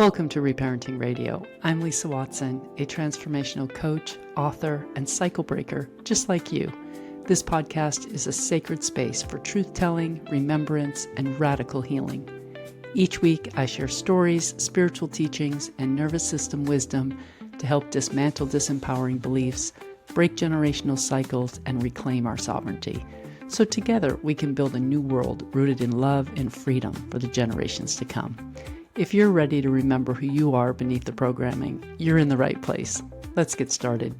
Welcome to Reparenting Radio. I'm Lisa Watson, a transformational coach, author, and cycle breaker, just like you. This podcast is a sacred space for truth-telling, remembrance, and radical healing. Each week, I share stories, spiritual teachings, and nervous system wisdom to help dismantle disempowering beliefs, break generational cycles, and reclaim our sovereignty. So together, we can build a new world rooted in love and freedom for the generations to come. If you're ready to remember who you are beneath the programming, you're in the right place. Let's get started.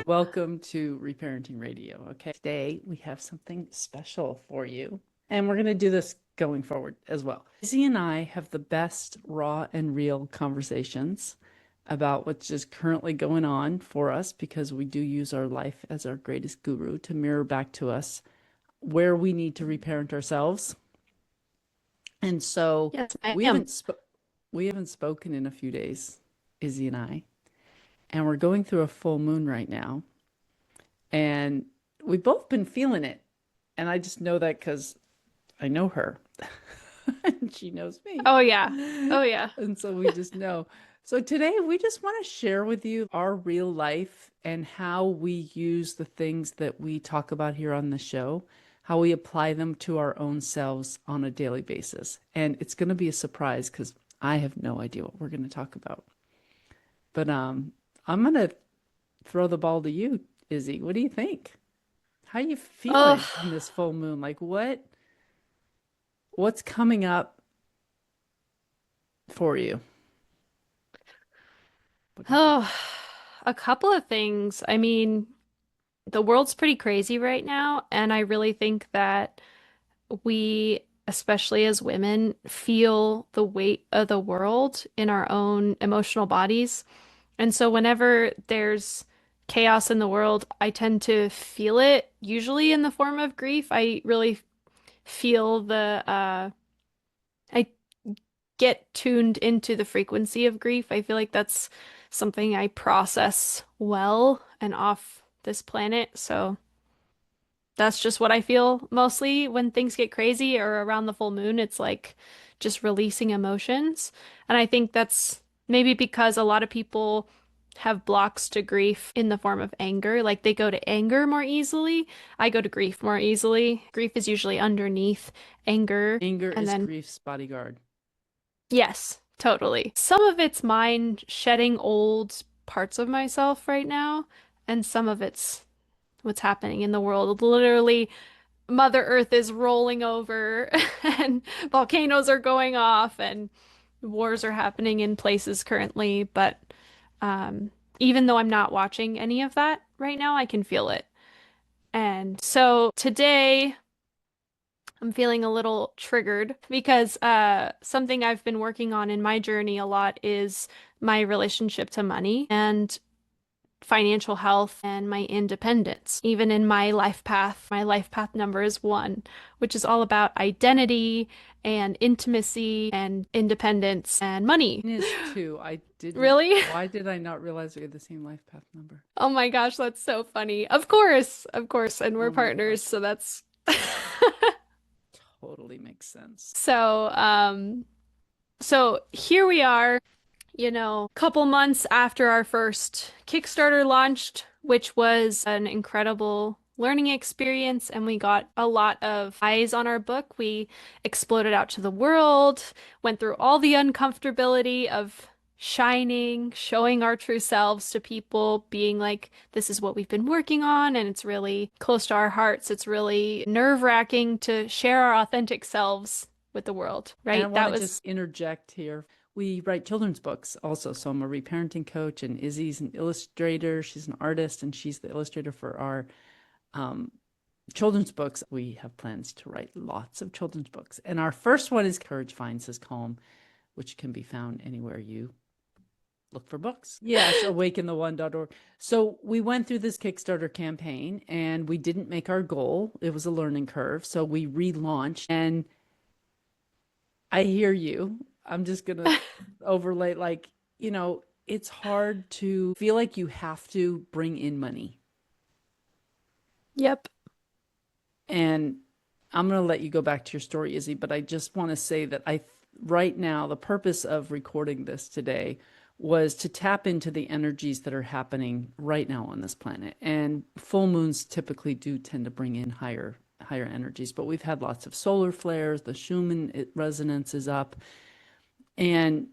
Welcome to Reparenting Radio. Okay, today we have something special for you, and we're going to do this going forward as well. Izzy and I have the best raw and real conversations about what's just currently going on for us, because we do use our life as our greatest guru to mirror back to us where we need to reparent ourselves. And so Yes, we haven't spoken in a few days, Izzy and I, and we're going through a full moon right now, and we've both been feeling it. And I just know that because I know her and she knows me. Oh yeah. Oh yeah. And so we just know. So today we just want to share with you our real life and how we use the things that we talk about here on the show, how we apply them to our own selves on a daily basis. And it's going to be a surprise because I have no idea what we're going to talk about. But I'm going to throw the ball to you, Izzy. What do you think? How are you feeling on this full moon? Like what's coming up for you? Oh, a couple of things. I mean, the world's pretty crazy right now, and I really think that we, especially as women, feel the weight of the world in our own emotional bodies. And so whenever there's chaos in the world, I tend to feel it, usually in the form of grief. I really feel I get tuned into the frequency of grief. I feel like that's something I process well and off this planet. So that's just what I feel mostly when things get crazy or around the full moon. It's like just releasing emotions. And I think that's maybe because a lot of people have blocks to grief in the form of anger. Like they go to anger more easily. I go to grief more easily. Grief is usually underneath anger. Anger And is then grief's bodyguard. yes, totally. Some of it's mine shedding old parts of myself right now, and some of it's what's happening in the world. Literally, Mother Earth is rolling over, and volcanoes are going off, and wars are happening in places currently. But um, even though I'm not watching any of that right now, I can feel it. And so today, I'm feeling a little triggered because something I've been working on in my journey a lot is my relationship to money and financial health and my independence. Even in my life path number is 1, which is all about identity and intimacy and independence and money. Mine is 2. I didn't. Really? Why did I not realize we had the same life path number? Oh my gosh, that's so funny. Of course, of course. And we're Oh my partners, gosh. so that's Totally makes sense. So here we are, a couple months after our first Kickstarter launched, which was an incredible learning experience, and we got a lot of eyes on our book. We exploded out to the world, went through all the uncomfortability of shining, showing our true selves to people, being like, this is what we've been working on, and it's really close to our hearts. It's really nerve-wracking to share our authentic selves with the world, right? And I want to just interject here. We write children's books also. So I'm a reparenting coach, and Izzy's an illustrator. She's an artist, and she's the illustrator for our children's books. We have plans to write lots of children's books. And our first one is Courage Finds His Calm, which can be found anywhere you look for books. Yes, awakentheone.org. So we went through this Kickstarter campaign, and we didn't make our goal. It was a learning curve. So we relaunched, and I hear you. I'm just going to overlay, it's hard to feel like you have to bring in money. Yep. And I'm going to let you go back to your story, Izzy, but I just want to say that right now, the purpose of recording this today was to tap into the energies that are happening right now on this planet. And full moons typically do tend to bring in higher energies, but we've had lots of solar flares, the Schumann resonance is up, and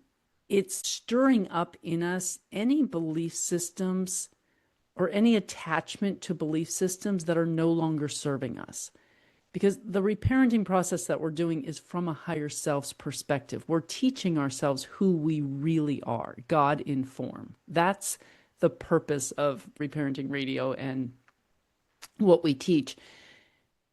it's stirring up in us any belief systems or any attachment to belief systems that are no longer serving us. Because the reparenting process that we're doing is from a higher self's perspective. We're teaching ourselves who we really are, God in form. That's the purpose of Reparenting Radio and what we teach.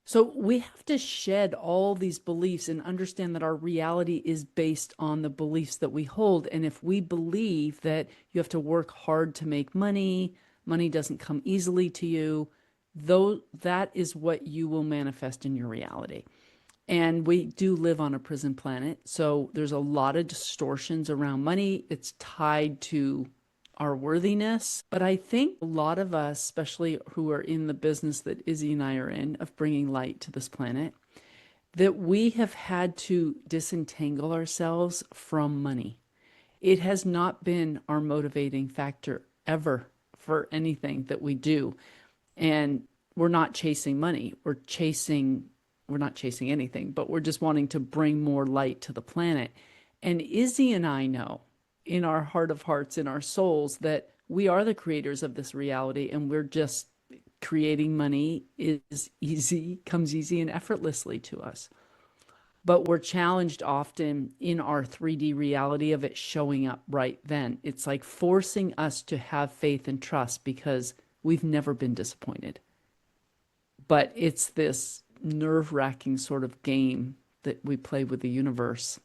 So we have to shed all these beliefs and understand that our reality is based on the beliefs that we hold. And if we believe that you have to work hard to make money, money doesn't come easily to you, though, that is what you will manifest in your reality. And we do live on a prison planet, so there's a lot of distortions around money. It's tied to our worthiness. But I think a lot of us, especially who are in the business that Izzy and I are in, of bringing light to this planet, that we have had to disentangle ourselves from money. It has not been our motivating factor ever for anything that we do. And we're not chasing money. We're not chasing anything, but we're just wanting to bring more light to the planet. And Izzy and I know in our heart of hearts, in our souls, that we are the creators of this reality, and we're just creating money is easy, comes easy and effortlessly to us. But we're challenged often in our 3D reality of it showing up right then. It's like forcing us to have faith and trust because we've never been disappointed. But it's this nerve-wracking sort of game that we play with the universe,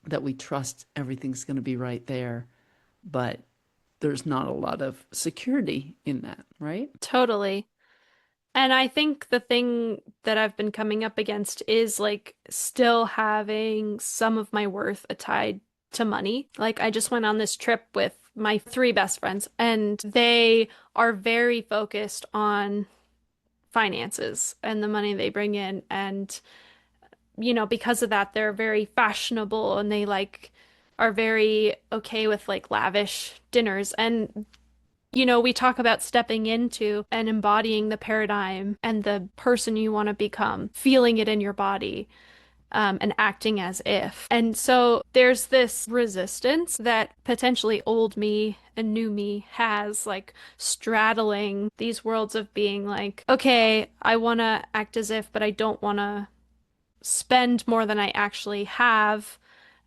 that we trust everything's going to be right there, but there's not a lot of security in that, right? Totally. And I think the thing that I've been coming up against is like still having some of my worth tied to money. Like I just went on this trip with my three best friends, and they are very focused on finances and the money they bring in. And, because of that, they're very fashionable and they like are very okay with like lavish dinners. And we talk about stepping into and embodying the paradigm and the person you want to become, feeling it in your body, and acting as if. And so there's this resistance that potentially old me and new me has, like straddling these worlds of being like, okay, I want to act as if, but I don't want to spend more than I actually have.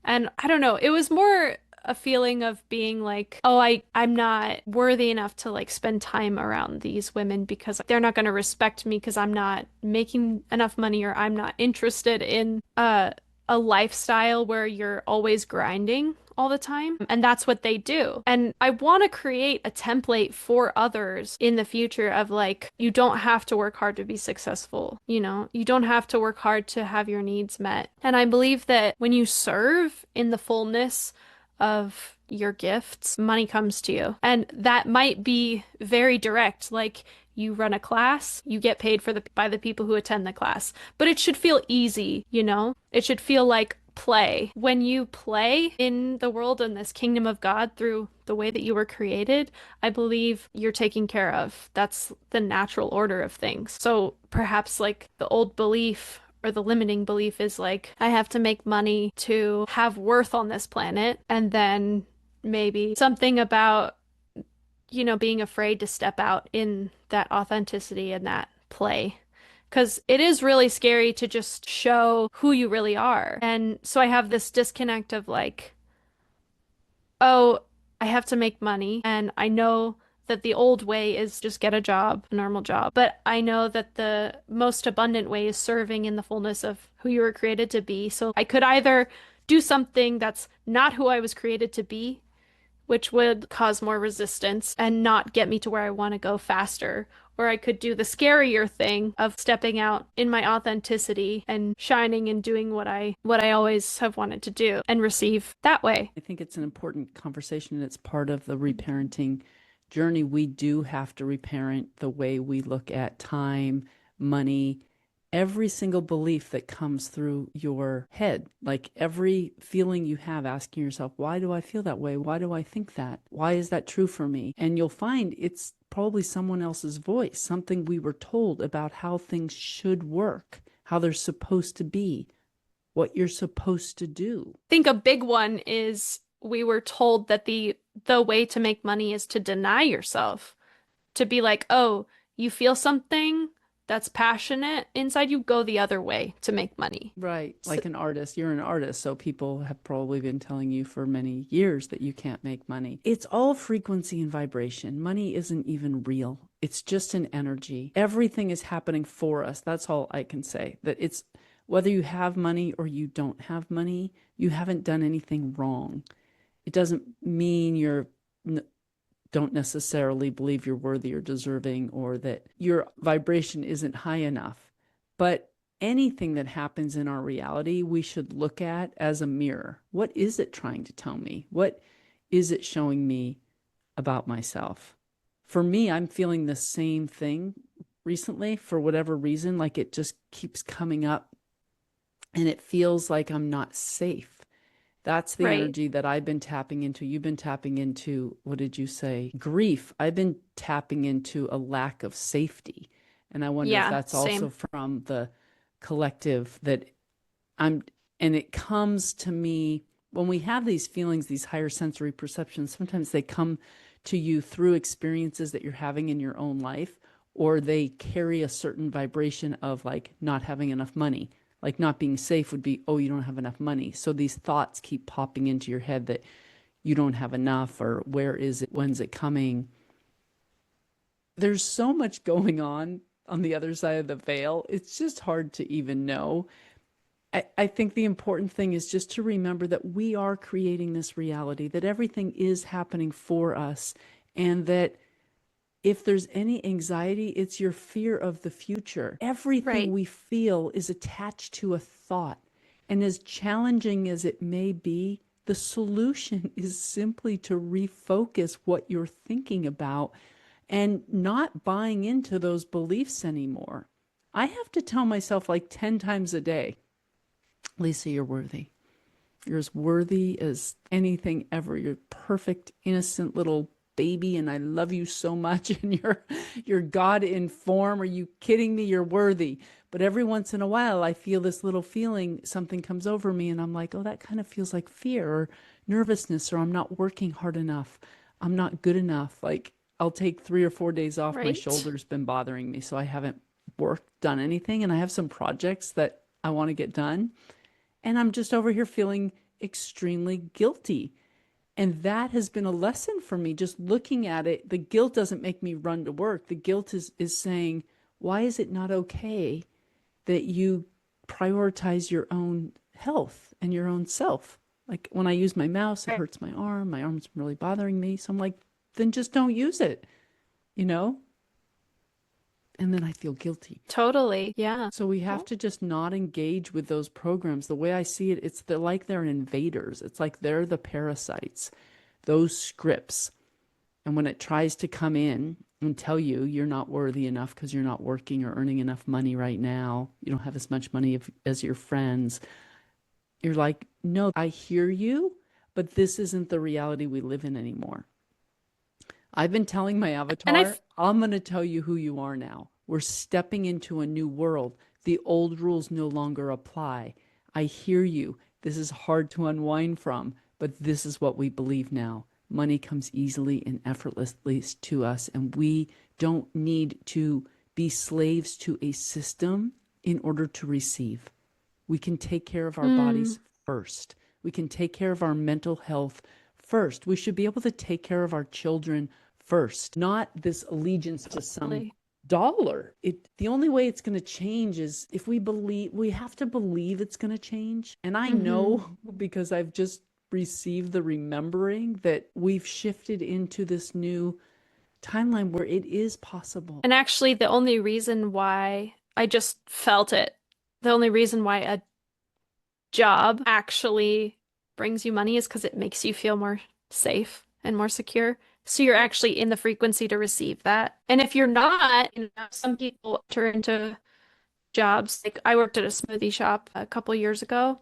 And I don't know, it was more a feeling of being like, oh, I'm not worthy enough to like spend time around these women because they're not going to respect me because I'm not making enough money, or I'm not interested in a lifestyle where you're always grinding all the time. And that's what they do. And I want to create a template for others in the future of like, you don't have to work hard to be successful. You don't have to work hard to have your needs met. And I believe that when you serve in the fullness of your gifts, money comes to you. And that might be very direct, like you run a class, you get paid by the people who attend the class. But it should feel easy, It should feel like play. When you play in the world and this kingdom of God through the way that you were created, I believe you're taken care of. That's the natural order of things. So perhaps like the old belief or the limiting belief is like, I have to make money to have worth on this planet. And then maybe something about, being afraid to step out in that authenticity and that play. Because it is really scary to just show who you really are. And so I have this disconnect of like, oh, I have to make money. And I know that the old way is just get a job, a normal job. But I know that the most abundant way is serving in the fullness of who you were created to be. So I could either do something that's not who I was created to be, which would cause more resistance and not get me to where I want to go faster. Or I could do the scarier thing of stepping out in my authenticity and shining and doing what I always have wanted to do and receive that way. I think it's an important conversation, and it's part of the reparenting journey. We do have to reparent the way we look at time, money, every single belief that comes through your head, like every feeling you have, asking yourself, why do I feel that way? Why do I think that? Why is that true for me? And you'll find it's probably someone else's voice, something we were told about how things should work, how they're supposed to be, what you're supposed to do. I think a big one is we were told that the way to make money is to deny yourself, to be like, oh, you feel something that's passionate inside you, go the other way to make money. Right. So, Like an artist, you're an artist. So people have probably been telling you for many years that you can't make money. It's all frequency and vibration. Money isn't even real. It's just an energy. Everything is happening for us. That's all I can say. That it's whether you have money or you don't have money, you haven't done anything wrong. It doesn't mean you're don't necessarily believe you're worthy or deserving or that your vibration isn't high enough. But anything that happens in our reality, we should look at as a mirror. What is it trying to tell me? What is it showing me about myself? For me, I'm feeling the same thing recently for whatever reason, like it just keeps coming up and it feels like I'm not safe. That's the right. energy that I've been tapping into. You've been tapping into, what did you say? Grief. I've been tapping into a lack of safety. And I wonder if Yeah, that's also same. from the collective that I'm, and it comes to me when we have these feelings, these higher sensory perceptions, sometimes they come to you through experiences that you're having in your own life, or they carry a certain vibration of like not having enough money. Like not being safe would be, oh, you don't have enough money. So these thoughts keep popping into your head that you don't have enough, or where is it? When's it coming? There's so much going on the other side of the veil. It's just hard to even know. I think the important thing is just to remember that we are creating this reality, that everything is happening for us, and that if there's any anxiety, it's your fear of the future. Everything Right. we feel is attached to a thought. And as challenging as it may be, the solution is simply to refocus what you're thinking about and not buying into those beliefs anymore. I have to tell myself like 10 times a day, Lisa, you're worthy. You're as worthy as anything ever. You're perfect, innocent little baby, and I love you so much. And you're God in form. Are you kidding me? You're worthy. But every once in a while, I feel this little feeling. Something comes over me, and I'm like, oh, that kind of feels like fear or nervousness, or I'm not working hard enough. I'm not good enough. Like I'll take 3 or 4 days off. My Right. shoulder's been bothering me, so I haven't done anything, and I have some projects that I want to get done. And I'm just over here feeling extremely guilty. And that has been a lesson for me, just looking at it. The guilt doesn't make me run to work. The guilt is saying, why is it not okay that you prioritize your own health and your own self? Like when I use my mouse, it Right. hurts my arm. My arm's really bothering me. So I'm like, then just don't use it, you know? And then I feel guilty. Totally. Yeah. So we have to just not engage with those programs. The way I see it, it's they're invaders. It's like they're the parasites, those scripts. And when it tries to come in and tell you you're not worthy enough because you're not working or earning enough money right now, you don't have as much money as your friends, you're like, no, I hear you, but this isn't the reality we live in anymore. I've been telling my And avatar, I'm going to tell you who you are now. We're stepping into a new world. The old rules no longer apply. I hear you. This is hard to unwind from, but this is what we believe now. Money comes easily and effortlessly to us, and we don't need to be slaves to a system in order to receive. We can take care of our mm, bodies first. We can take care of our mental health first. We should be able to take care of our children first, not this allegiance to some totally. dollar. The only way it's going to change is if we have to believe it's going to change. And I Hmm. know because I've just received the remembering that we've shifted into this new timeline where it is possible. And actually, the only reason why I just felt it, the only reason why a job actually brings you money is because it makes you feel more safe and more secure. So you're actually in the frequency to receive that. And if you're not, some people enter into jobs. Like I worked at a smoothie shop a couple years ago,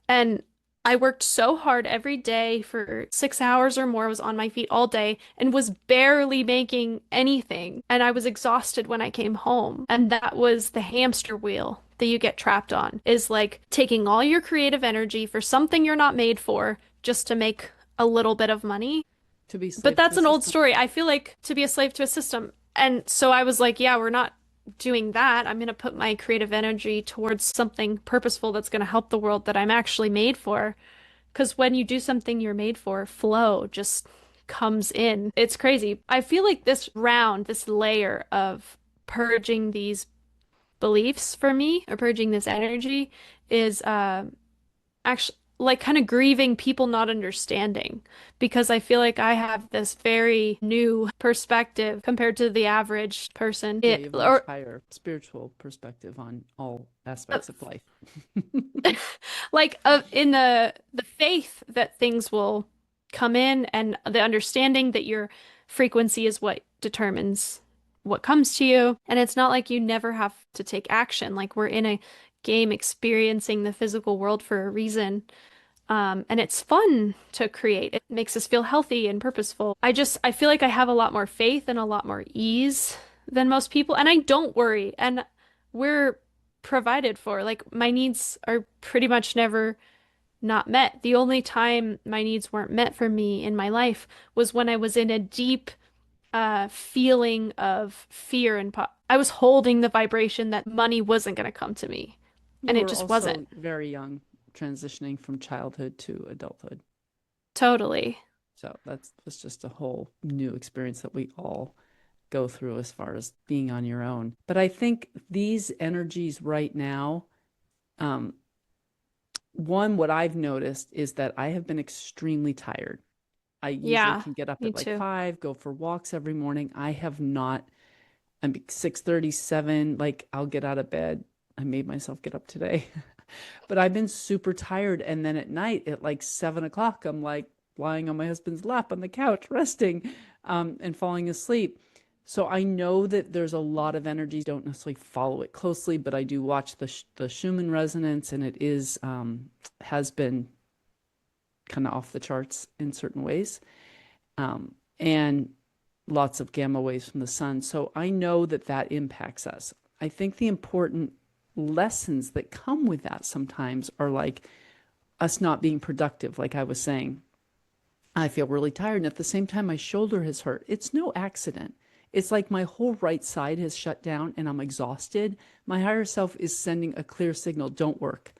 and I worked so hard every day for 6 hours or more, was on my feet all day and was barely making anything. And I was exhausted when I came home. And that was the hamster wheel that you get trapped on, is like taking all your creative energy for something you're not made for just to make a little bit of money. To be But slave to that's a an old system. story. I feel like to be a slave to a system. And so I was like, yeah, we're not doing that. I'm going to put my creative energy towards something purposeful that's going to help the world that I'm actually made for. Because when you do something you're made for, flow just comes in. It's crazy. I feel like this round, this layer of purging these beliefs for me, or purging this energy, is actually like kind of grieving people not understanding, because I feel like I have this very new perspective compared to the average person. Yeah, you It have a much or higher spiritual perspective on all uh, aspects of life. like in the faith that things will come in, and the understanding that your frequency is what determines what comes to you. And it's not like you never have to take action. Like we're in a game experiencing the physical world for a reason. And it's fun to create. It makes us feel healthy and purposeful. I feel like I have a lot more faith and a lot more ease than most people, and I don't worry. And we're provided for. Like my needs are pretty much never not met. The only time my needs weren't met for me in my life was when I was in a deep feeling of fear and I was holding the vibration that money wasn't going to come to me, and You it were just wasn't. also very young, transitioning from childhood to adulthood. Totally. So that's just a whole new experience that we all go through as far as being on your own. But I think these energies right now, um, one, what I've noticed is that I have been extremely tired. I usually Yeah, can get up me at like too. 5, go for walks every morning. I have not. I'm 6:37. Like I'll get out of bed. I made myself get up today, but I've been super tired. And then at night at like 7 o'clock, I'm like lying on my husband's lap on the couch, resting, and falling asleep. So I know that there's a lot of energy. Don't necessarily follow it closely, but I do watch the Schumann resonance, and it is has been kind of off the charts in certain ways, and lots of gamma waves from the sun. So I know that that impacts us. I think the important lessons that come with that sometimes are like us not being productive. Like I was saying, I feel really tired. And at the same time, my shoulder has hurt. It's no accident. It's like my whole right side has shut down and I'm exhausted. My higher self is sending a clear signal, don't work.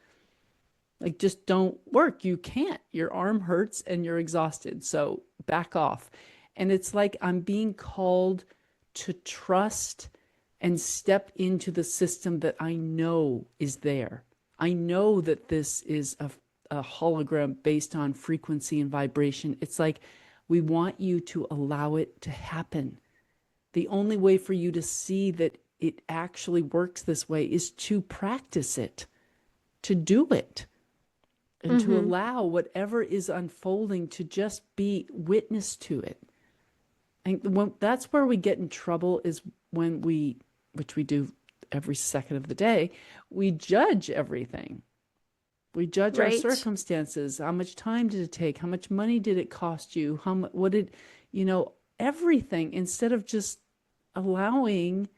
Like, just don't work. You can't. Your arm hurts and you're exhausted. So back off. And it's like I'm being called to trust and step into the system that I know is there. I know that this is a hologram based on frequency and vibration. It's like we want you to allow it to happen. The only way for you to see that it actually works this way is to practice it, to do it, and to Mm-hmm. allow whatever is unfolding to just be witness to it. And that's where we get in trouble, is when we, which we do every second of the day, we judge everything. We judge our Right. circumstances. How much time did it take? How much money did it cost you? What did, you know, everything, instead of just allowing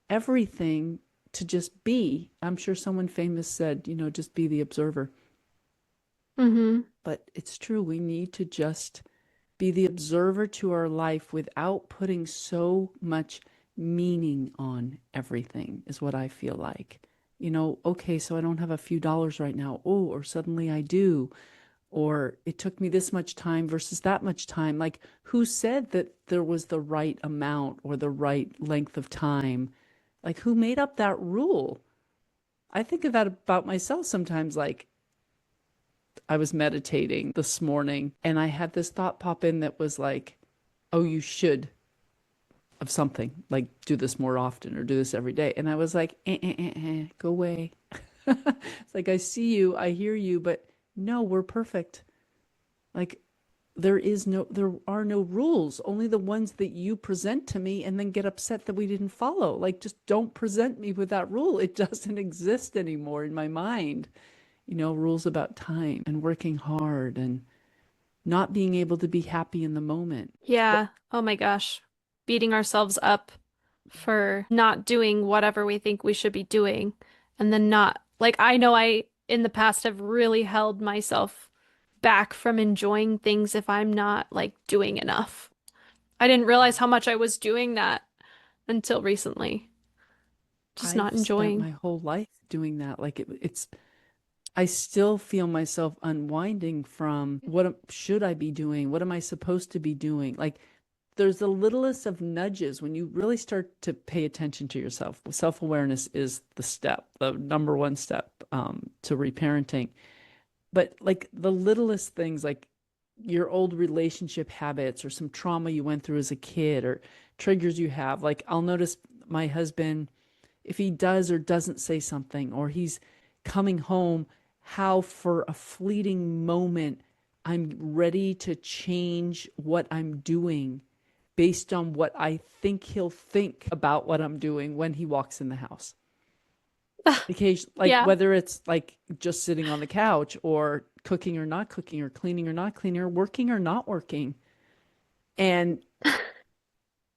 everything to just be. I'm sure someone famous said, just be the observer. Mm-hmm. But it's true. We need to just be the observer to our life without putting so much meaning on everything, is what I feel like. Okay, so I don't have a few dollars right now. Oh, or suddenly I do. Or it took me this much time versus that much time. Like, who said that there was the right amount or the right length of time? Like, who made up that rule? I think of that about myself sometimes. Like, I was meditating this morning and I had this thought pop in that was like, oh, you should, of something, like do this more often or do this every day. And I was like, go away. It's like, I see you, I hear you, but no, we're perfect. Like, there are no rules, only the ones that you present to me and then get upset that we didn't follow. Like, just don't present me with that rule. It doesn't exist anymore in my mind. Rules about time and working hard and not being able to be happy in the moment. Yeah. Oh my gosh. Beating ourselves up for not doing whatever we think we should be doing. And then not, like, I know I, in the past, have really held myself back from enjoying things if I'm not, like, doing enough. I didn't realize how much I was doing that until recently. Just not I've spent enjoying. my whole life doing that. Like I still feel myself unwinding from should I be doing? What am I supposed to be doing? Like there's the littlest of nudges when you really start to pay attention to yourself. Self-awareness is the number one step to reparenting. But like the littlest things, like your old relationship habits or some trauma you went through as a kid or triggers you have. Like I'll notice my husband, if he does or doesn't say something, or he's coming home, how for a fleeting moment I'm ready to change what I'm doing based on what I think he'll think about what I'm doing when he walks in the house. Occasionally, like Yeah. whether it's like just sitting on the couch or cooking or not cooking or cleaning or not cleaning or working or not working. And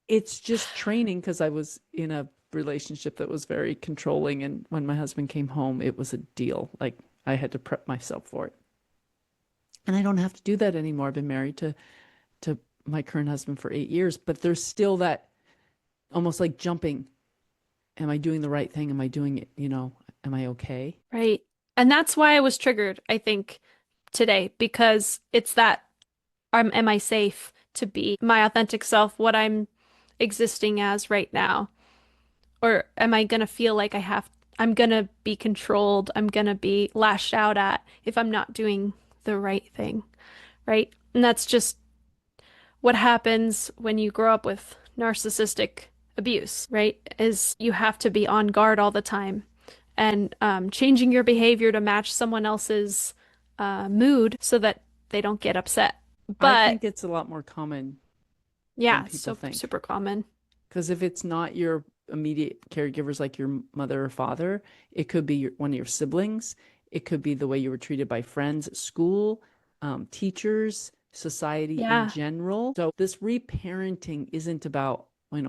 it's just training because I was in a relationship that was very controlling. And when my husband came home, it was a deal. Like I had to prep myself for it. And I don't have to do that anymore. I've been married to my current husband for 8 years, but there's still that almost like jumping. Am I doing the right thing? Am I doing it? Am I okay? Right. And that's why I was triggered, I think, today, because it's that am I safe to be my authentic self, what I'm existing as right now? Or am I gonna feel like I'm gonna be controlled, I'm gonna be lashed out at if I'm not doing the right thing, right? And that's just what happens when you grow up with narcissistic abuse, right? Is you have to be on guard all the time and changing your behavior to match someone else's mood so that they don't get upset. I But think it's a lot more common than yeah, it's people so think. super common. Because if it's not your immediate caregivers like your mother or father, it could be one of your siblings. It could be the way you were treated by friends at school, teachers, society in Yeah, general. So this reparenting isn't about,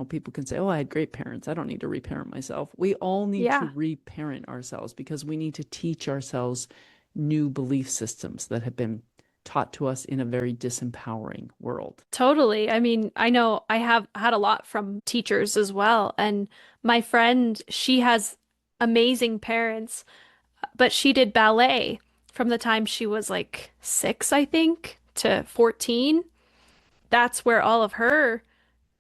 people can say, oh, I had great parents. I don't need to reparent myself. We all need to yeah. reparent ourselves because we need to teach ourselves new belief systems that have been taught to us in a very disempowering world. Totally. I mean, I know I have had a lot from teachers as well. And my friend, she has amazing parents, but she did ballet from the time she was like 6, I think, to 14. That's where all of her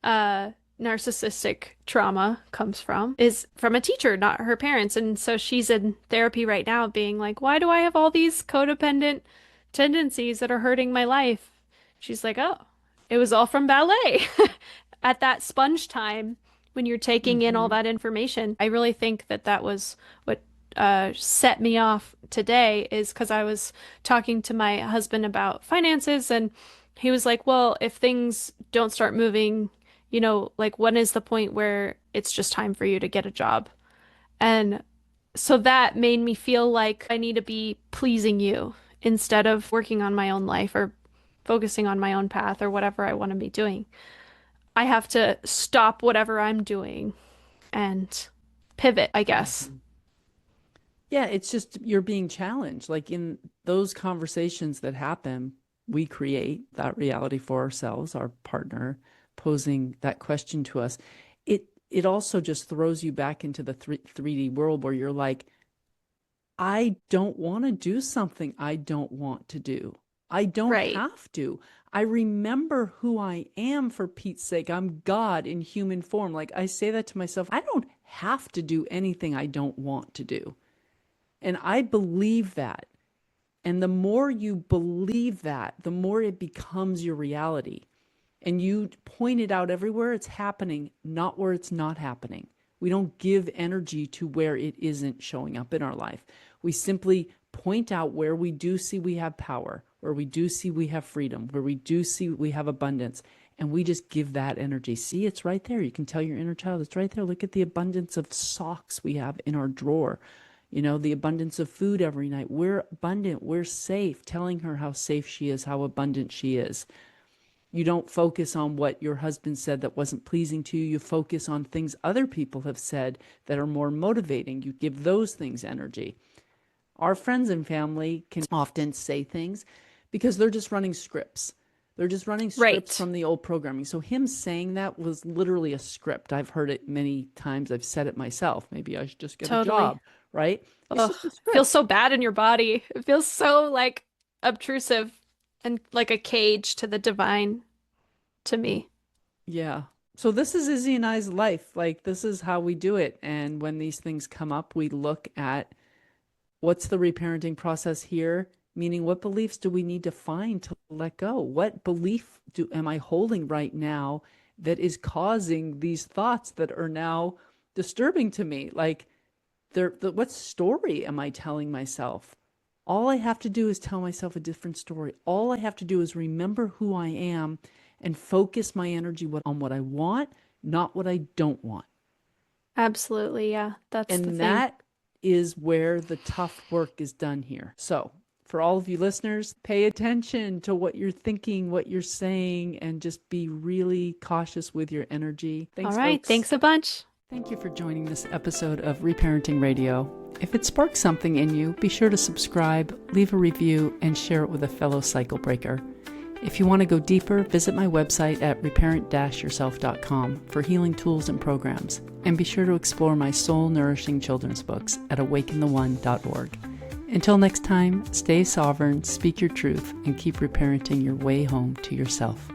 uh narcissistic trauma comes from, is from a teacher, not her parents. And so she's in therapy right now being like, why do I have all these codependent tendencies that are hurting my life? She's like, oh, it was all from ballet at that sponge time when you're taking in all Mm-hmm. that information. I really think that that was what set me off today, is because I was talking to my husband about finances, and he was like, well, if things don't start moving, like when is the point where it's just time for you to get a job? And so that made me feel like I need to be pleasing you instead of working on my own life or focusing on my own path or whatever I want to be doing. I have to stop whatever I'm doing and pivot, I guess. Mm-hmm. Yeah, it's just you're being challenged. Like in those conversations that happen, we create that reality for ourselves, our partner posing that question to us. It also just throws you back into the 3D world where you're like, I don't want to do something I don't want to do. I don't Right. have to. I remember who I am, for Pete's sake. I'm God in human form. Like I say that to myself. I don't have to do anything I don't want to do. And I believe that. And the more you believe that, the more it becomes your reality. And you point it out everywhere it's happening, not where it's not happening. We don't give energy to where it isn't showing up in our life. We simply point out where we do see we have power, where we do see we have freedom, where we do see we have abundance, and we just give that energy. See, it's right there. You can tell your inner child, it's right there. Look at the abundance of socks we have in our drawer. You know, the abundance of food every night. We're abundant. We're safe. Telling her how safe she is, how abundant she is. You don't focus on what your husband said that wasn't pleasing to you. You focus on things other people have said that are more motivating. You give those things energy. Our friends and family can often say things because they're just running scripts. They're just running scripts from the old programming. So him saying that was literally a script. I've heard it many times. I've said it myself. Maybe I should just get a job, right? It's just a script. It feels so bad in your body. It feels so like obtrusive and like a cage to the divine to me. Yeah. So this is Izzy and I's life. Like, this is how we do it. And when these things come up, we look at what's the reparenting process here? Meaning, what beliefs do we need to find to let go? What belief am I holding right now that is causing these thoughts that are now disturbing to me? Like, what story am I telling myself? All I have to do is tell myself a different story. All I have to do is remember who I am and focus my energy on what I want, not what I don't want. Absolutely, yeah. That's the thing. And that is where the tough work is done here. So, for all of you listeners, pay attention to what you're thinking, what you're saying, and just be really cautious with your energy. Thanks, all right, folks. Thanks a bunch. Thank you for joining this episode of Reparenting Radio. If it sparks something in you, be sure to subscribe, leave a review, and share it with a fellow cycle breaker. If you want to go deeper, visit my website at reparent-yourself.com for healing tools and programs. And be sure to explore my soul-nourishing children's books at awakentheone.org. Until next time, stay sovereign, speak your truth, and keep reparenting your way home to yourself.